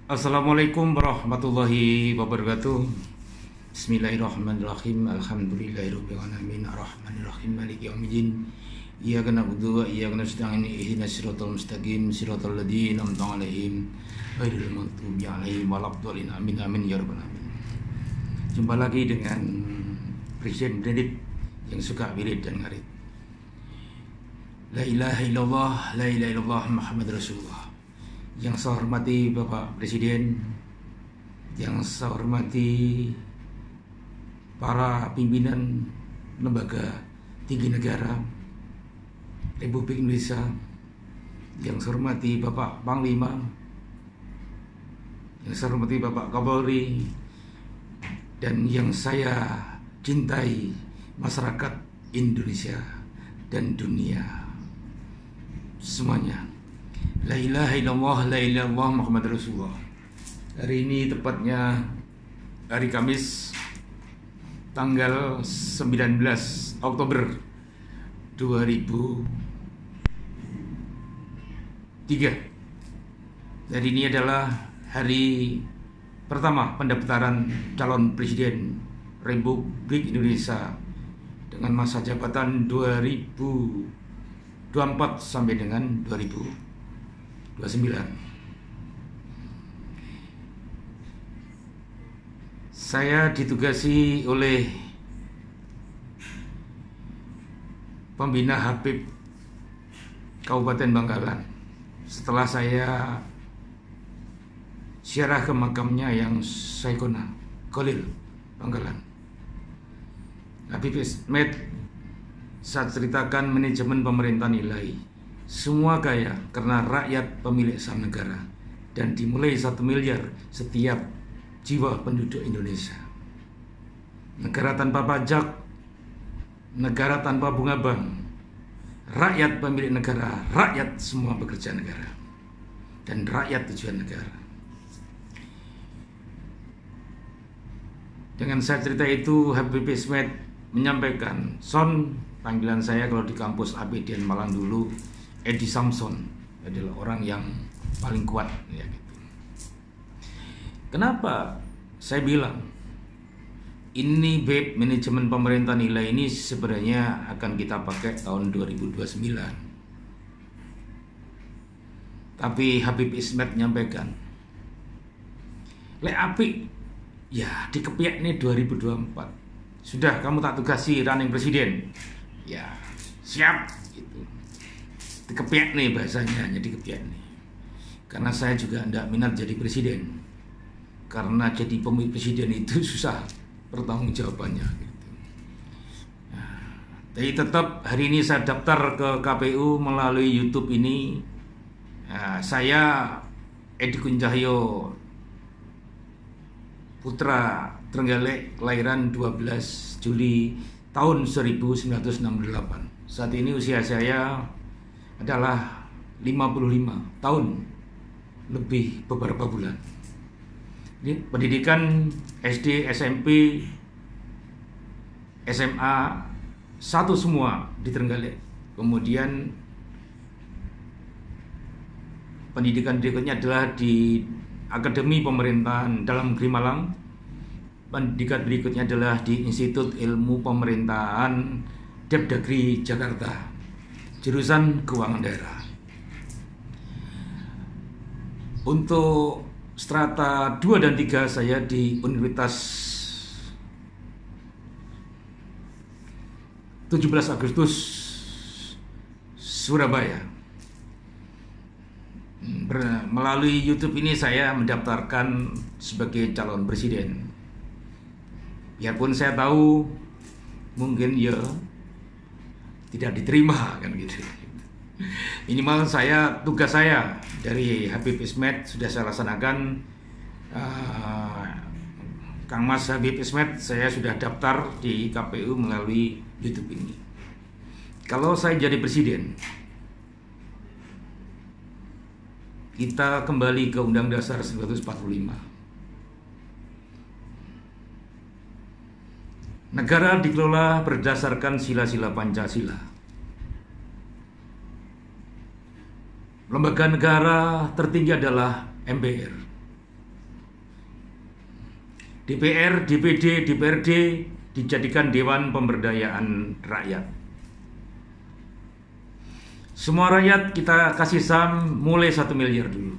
Assalamualaikum warahmatullahi wabarakatuh. Bismillahirrahmanirrahim. Alhamdulillahirabbil alamin arrahmanirrahim maliki yaumiddin. Iyyaka na'budu wa iyyaka nasta'in ihdinas siratal mustaqim siratal ladzina an'amta 'alaihim ghairil maghdubi 'alaihim waladdallin. Amin amin ya rabbal alamin. Jumpa lagi dengan Presiden Benedict yang suka wirid dan ngarit. La ilaha illallah, la ilaha illallah Muhammad Rasulullah. Yang saya hormati Bapak Presiden, yang saya hormati para pimpinan lembaga tinggi negara Republik Indonesia, yang saya hormati Bapak Panglima, yang saya hormati Bapak Kapolri, dan yang saya cintai masyarakat Indonesia dan dunia semuanya. La ilaha illallah, la ilaha illallah Muhammad Rasulullah. Hari ini tepatnya hari Kamis tanggal 19 Oktober 2003. Jadi ini adalah hari pertama pendaftaran calon presiden Republik Indonesia dengan masa jabatan 2024 sampai dengan 2029. Saya ditugasi oleh pembina Habib Kabupaten Bangkalan setelah saya ziarah ke makamnya yang Syekhona Khalil Bangkalan. Habib Ismet, saya ceritakan manajemen pemerintahan ilahi. Semua kaya karena rakyat pemilik saham negara, dan dimulai 1 miliar setiap jiwa penduduk Indonesia. Negara tanpa pajak, negara tanpa bunga bank, rakyat pemilik negara, rakyat semua pekerja negara, dan rakyat tujuan negara. Dengan saya cerita itu, Habib Ismet menyampaikan, "Son," panggilan saya kalau di kampus APDN Malang dulu, Edi Samson adalah orang yang paling kuat ya gitu. Kenapa saya bilang ini BEP manajemen pemerintahan nilai ini sebenarnya akan kita pakai tahun 2029. Tapi Habib Ismet menyampaikan, "Lek apik ya dikepiak nih 2024. Sudah kamu tak tugasi running presiden." Ya, siap gitu. Dikepiak nih bahasanya, jadi kepiak nih. Karena saya juga tidak minat jadi presiden. Karena jadi pemilih presiden itu susah pertanggungjawabannya gitu. Nah, tapi tetap hari ini saya daftar ke KPU melalui YouTube ini. Nah, saya Edi Kunjahyo, putra Trenggalek, kelahiran 12 Juli tahun 1968. Saat ini usia saya adalah 55 tahun lebih beberapa bulan. Ini pendidikan SD, SMP, SMA satu semua di Trenggalek. Kemudian pendidikan berikutnya adalah di Akademi Pemerintahan Dalam Negeri Malang. Pendidikan berikutnya adalah di Institut Ilmu Pemerintahan Depdagri Jakarta, jurusan Keuangan Daerah. Untuk strata 2 dan 3 saya di Universitas 17 Agustus Surabaya. Melalui YouTube ini saya mendaftarkan sebagai calon presiden. Biarpun saya tahu mungkin ya tidak diterima kan gitu. Minimal tugas saya dari Habib Ismet sudah saya laksanakan. Kang Mas Habib Ismet, saya sudah daftar di KPU melalui YouTube ini. Kalau saya jadi presiden, kita kembali ke Undang Dasar 1945. Negara dikelola berdasarkan sila-sila Pancasila. Lembaga negara tertinggi adalah MPR. DPR, DPD, DPRD dijadikan Dewan Pemberdayaan Rakyat. Semua rakyat kita kasih saham mulai 1 miliar dulu.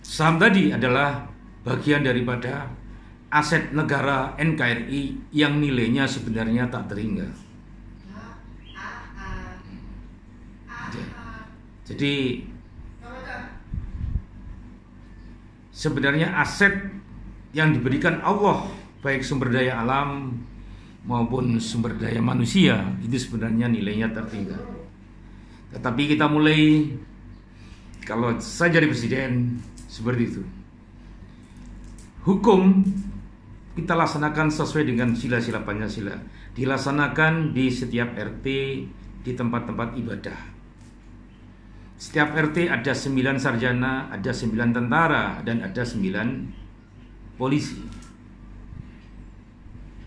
Saham tadi adalah bagian daripada aset negara NKRI yang nilainya sebenarnya tak terhingga. Jadi sebenarnya aset yang diberikan Allah, baik sumber daya alam maupun sumber daya manusia, itu sebenarnya nilainya tertinggal. Tetapi kita mulai, kalau saya jadi presiden, seperti itu. Hukum kita laksanakan sesuai dengan sila-sila Pancasila. Dilaksanakan di setiap RT, di tempat-tempat ibadah. Setiap RT ada 9 sarjana, ada 9 tentara, dan ada 9 polisi.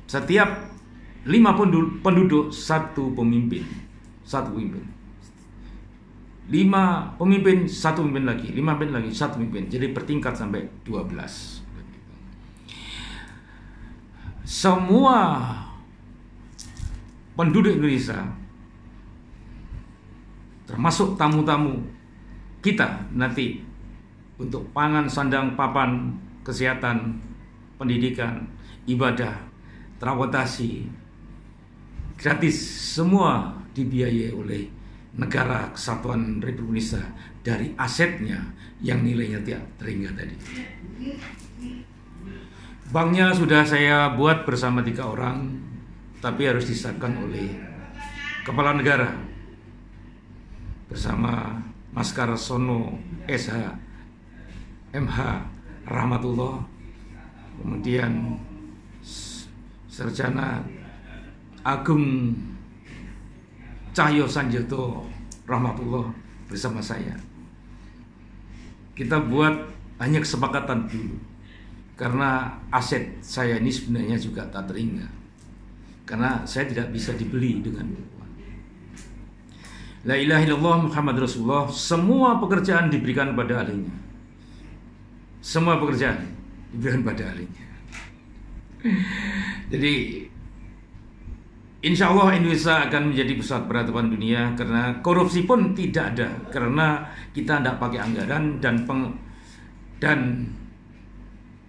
Setiap 5 penduduk, 1 pemimpin. 1 pemimpin. 5 pemimpin, 1 pemimpin lagi. 5 pemimpin lagi, 1 pemimpin. Jadi bertingkat sampai 12. Semua penduduk Indonesia, termasuk tamu-tamu kita nanti, untuk pangan, sandang, papan, kesehatan, pendidikan, ibadah, transportasi, gratis, semua dibiayai oleh negara Kesatuan Republik Indonesia dari asetnya yang nilainya tidak terhingga tadi. Banknya sudah saya buat bersama 3 orang, tapi harus disahkan oleh Kepala Negara bersama Mas Karsono SH MH Rahmatullah, kemudian Sarjana Agung Cahyo Sanjoto Rahmatullah bersama saya. Kita buat hanya kesepakatan dulu, karena aset saya ini sebenarnya juga tak terhingga, karena saya tidak bisa dibeli dengan uang. La ilaha illallah Muhammad Rasulullah. Semua pekerjaan diberikan pada ahlinya. Semua pekerjaan diberikan pada ahlinya. Jadi insya Allah Indonesia akan menjadi pusat peradaban dunia, karena korupsi pun tidak ada, karena kita tidak pakai anggaran, dan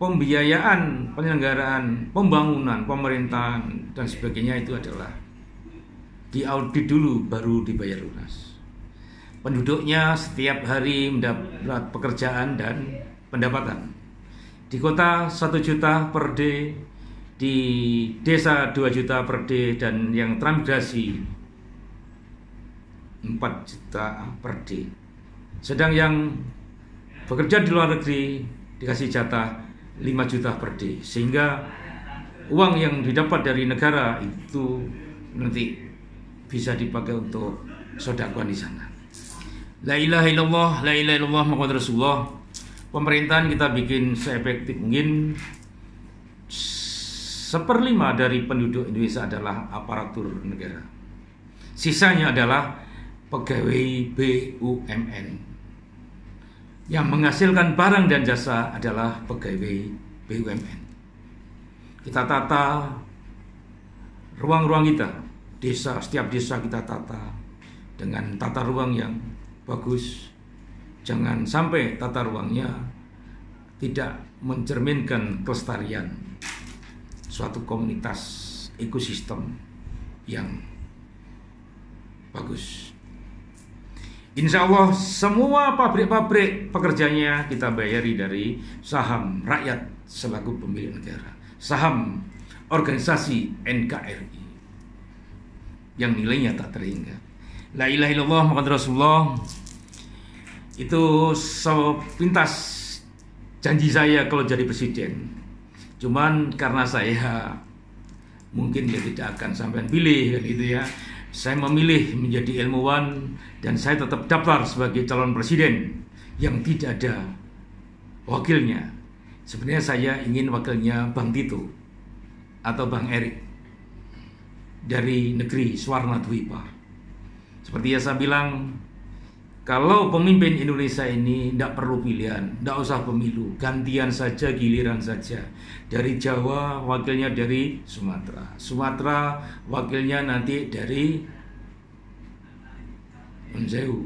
pembiayaan, penyelenggaraan, pembangunan, pemerintahan dan sebagainya itu adalah diaudit dulu baru dibayar lunas. Penduduknya setiap hari mendapat pekerjaan dan pendapatan. Di kota 1 juta per day, di desa 2 juta per day, dan yang transmigrasi 4 juta per day. Sedang yang bekerja di luar negeri dikasih jatah 5 juta per day, sehingga uang yang didapat dari negara itu nanti bisa dipakai untuk sedekah di sana. La ilaha illallah, la ilaha illallah Muhammad Rasulullah. Pemerintahan kita bikin seefektif mungkin. 1/5 dari penduduk Indonesia adalah aparatur negara. Sisanya adalah pegawai BUMN. Yang menghasilkan barang dan jasa adalah pegawai BUMN. Kita tata ruang-ruang kita. Setiap desa kita tata dengan tata ruang yang bagus. Jangan sampai tata ruangnya tidak mencerminkan kelestarian suatu komunitas ekosistem yang bagus. Insya Allah semua pabrik-pabrik pekerjanya kita bayari dari saham rakyat selaku pemilik negara, saham organisasi NKRI yang nilainya tak terhingga. La ilaha illallah Muhammad Rasulullah. Itu sepintas janji saya kalau jadi presiden. Cuman karena saya mungkin tidak akan sampai pilih gitu ya. Saya memilih menjadi ilmuwan, dan saya tetap daftar sebagai calon presiden yang tidak ada wakilnya. Sebenarnya saya ingin wakilnya Bang Tito atau Bang Erik dari negeri Swarna Dwipa. Seperti yang saya bilang, Kalau pemimpin Indonesia ini tidak perlu pilihan, tidak usah pemilu, gantian saja, giliran saja. Dari Jawa, wakilnya dari Sumatera. Sumatera, wakilnya nanti dari Mensewu,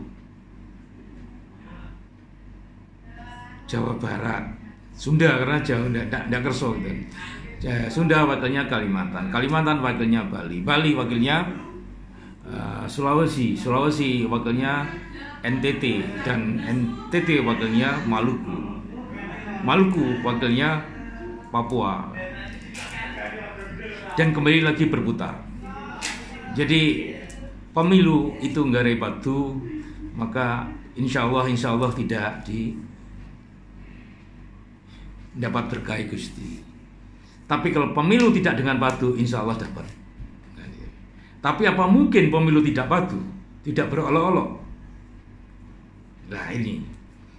Jawa Barat, Sunda karena Jawa tidak kerso gitu. Sunda wakilnya Kalimantan, Kalimantan wakilnya Bali, Bali wakilnya Sulawesi, Sulawesi wakilnya NTT, dan NTT wakilnya Maluku, Maluku wakilnya Papua, dan kembali lagi berputar. Jadi pemilu itu nggak batu, maka insya Allah tidak dapat berkah Gusti. Tapi kalau pemilu tidak dengan batu, insya Allah dapat. Tapi apa mungkin pemilu tidak batu, tidak berolok-olok? Nah ini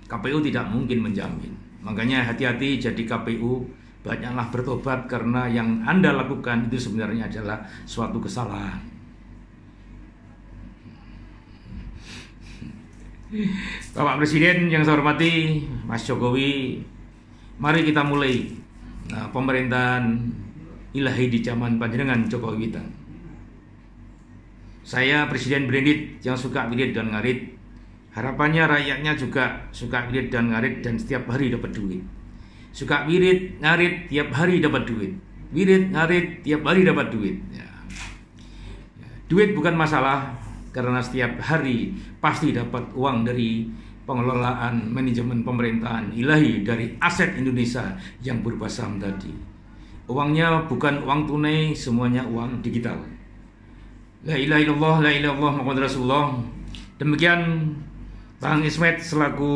KPU tidak mungkin menjamin. Makanya hati-hati jadi KPU, banyaklah bertobat karena yang Anda lakukan itu sebenarnya adalah suatu kesalahan. Bapak Presiden yang saya hormati, Mas Jokowi, mari kita mulai pemerintahan ilahi di zaman panjenengan Jokowi Witan. Saya Presiden Brandit yang suka wirid dan ngarit. Harapannya rakyatnya juga suka wirid dan ngarit dan setiap hari dapat duit. Suka wirid, ngarit, tiap hari dapat duit. Wirid, ngarit, tiap hari dapat duit. Ya. Duit bukan masalah karena setiap hari pasti dapat uang dari pengelolaan manajemen pemerintahan ilahi dari aset Indonesia yang berupa saham tadi. Uangnya bukan uang tunai, semuanya uang digital. La ilaha illallah, la ilaha illallah, Muhammad Rasulullah. Demikian Bang Ismet selaku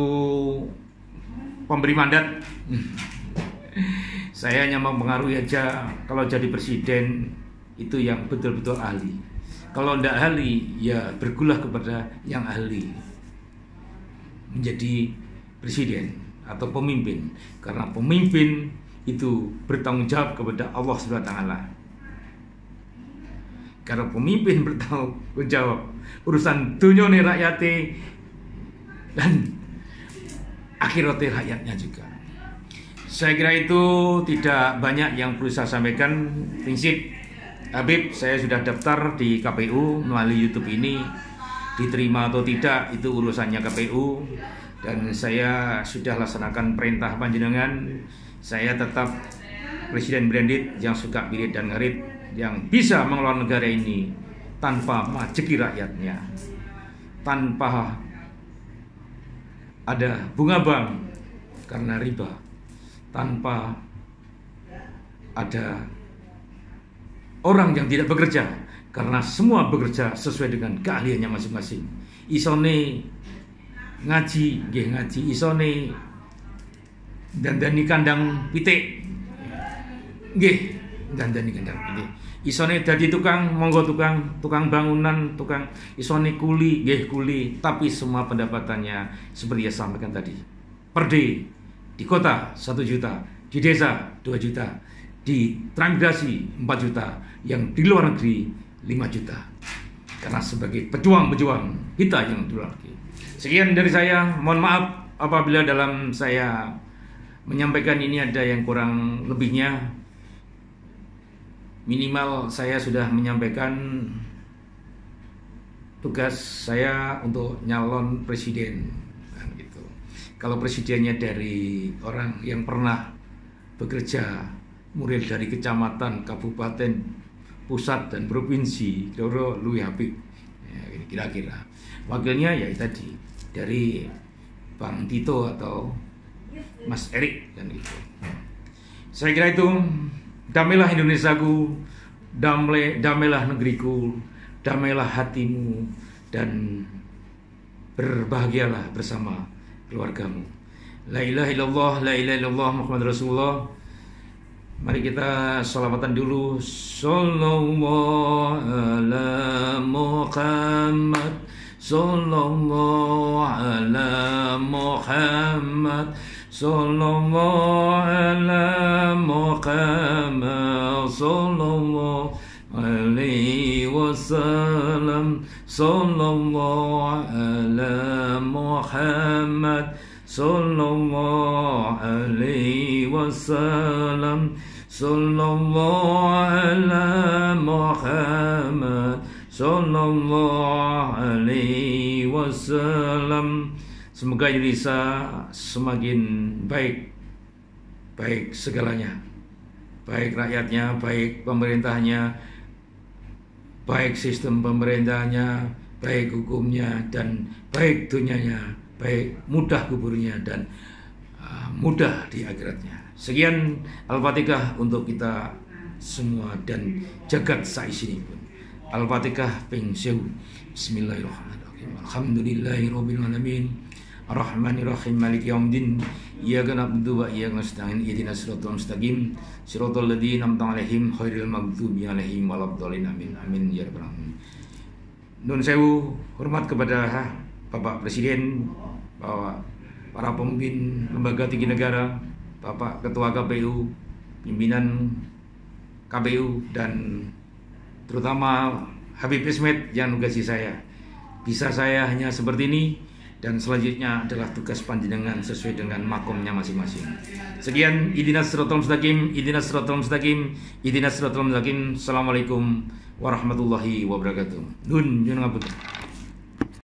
pemberi mandat. Saya hanya mempengaruhi aja. Kalau jadi presiden itu yang betul-betul ahli. Kalau tidak ahli, ya bergulah kepada yang ahli menjadi presiden atau pemimpin. Karena pemimpin itu bertanggung jawab kepada Allah SWT. Karena pemimpin bertanggung jawab urusan dunia rakyatnya dan akhiratnya rakyatnya juga. Saya kira itu tidak banyak yang perlu saya sampaikan. Prinsip Habib, saya sudah daftar di KPU melalui YouTube ini. Diterima atau tidak itu urusannya KPU, dan saya sudah laksanakan perintah panjenengan. Saya tetap Presiden Brandit yang suka wirid dan ngarit, yang bisa mengelola negara ini tanpa majeki rakyatnya, tanpa ada bunga bank karena riba, tanpa ada orang yang tidak bekerja karena semua bekerja sesuai dengan keahliannya masing-masing. Isone ngaji, nggih ngaji, isone dandani kandang pitik, nggih dandani kandang pitik. Isone dadi tukang, monggo tukang bangunan, tukang isone kuli, nggih kuli, tapi semua pendapatannya seperti yang sampaikan tadi. Per day di kota 1 juta, di desa 2 juta, di transmigrasi 4 juta, yang di luar negeri 5 juta. Karena sebagai pejuang-pejuang kita yang di luar negeri. Sekian dari saya, mohon maaf apabila dalam saya menyampaikan ini ada yang kurang lebihnya. Minimal saya sudah menyampaikan tugas saya untuk nyalon presiden. Nah, gitu. Kalau presidennya dari orang yang pernah bekerja mulai dari kecamatan, kabupaten, pusat dan provinsi, kira-kira Lui Habib, ya, kira-kira. Wakilnya ya tadi dari Bang Tito atau Mas Erik dan itu. Saya kira itu. Damailah Indonesiaku, damailah negeriku, damailah hatimu, dan berbahagialah bersama keluargamu. La ilaha illallah, la ilaha illallah, Muhammad Rasulullah. Mari kita sholawatan dulu. Sallallahu ala Muhammad, sallallahu ala Muhammad, sallallahu ala Muhammad, sallallahu alaihi wasallam, sallallahu ala Muhammad, sallallahu alaihi wasallam, sallallahu ala Muhammad, sallallahu alaihi wasallam. Semoga Indonesia semakin baik, baik segalanya, baik rakyatnya, baik pemerintahnya, baik sistem pemerintahnya, baik hukumnya, dan baik dunianya, baik mudah kuburnya dan mudah di akhiratnya. Sekian Al-Fatihah untuk kita semua dan jagat saisini pun. Al-Fatihah ping 1000. Bismillahirrahmanirrahim. Alhamdulillahirabbil alamin. Ar-Rahmanir-Rahim, Maliki yaumiddin. Iyyaka na'budu wa iyyaka nasta'in. Ihdinas siratal mustaqim, siratal ladzina an'amta 'alaihim ghairil maghdubi 'alaihim waladdallin. Amin. Amin ya rabbal alamin. Nun sewu, hormat kepada Bapak Presiden, para pemimpin lembaga tinggi negara, Bapak Ketua KPU, pimpinan KPU, dan terutama Habib Ismet yang nugasi saya. Bisa saya hanya seperti ini, dan selanjutnya adalah tugas panjenengan sesuai dengan makomnya masing-masing. Sekian, ihdinas siratal mustaqim, ihdinas siratal mustaqim, ihdinas siratal mustaqim. Assalamualaikum warahmatullahi wabarakatuh. Nun, nyuwun ngapunten.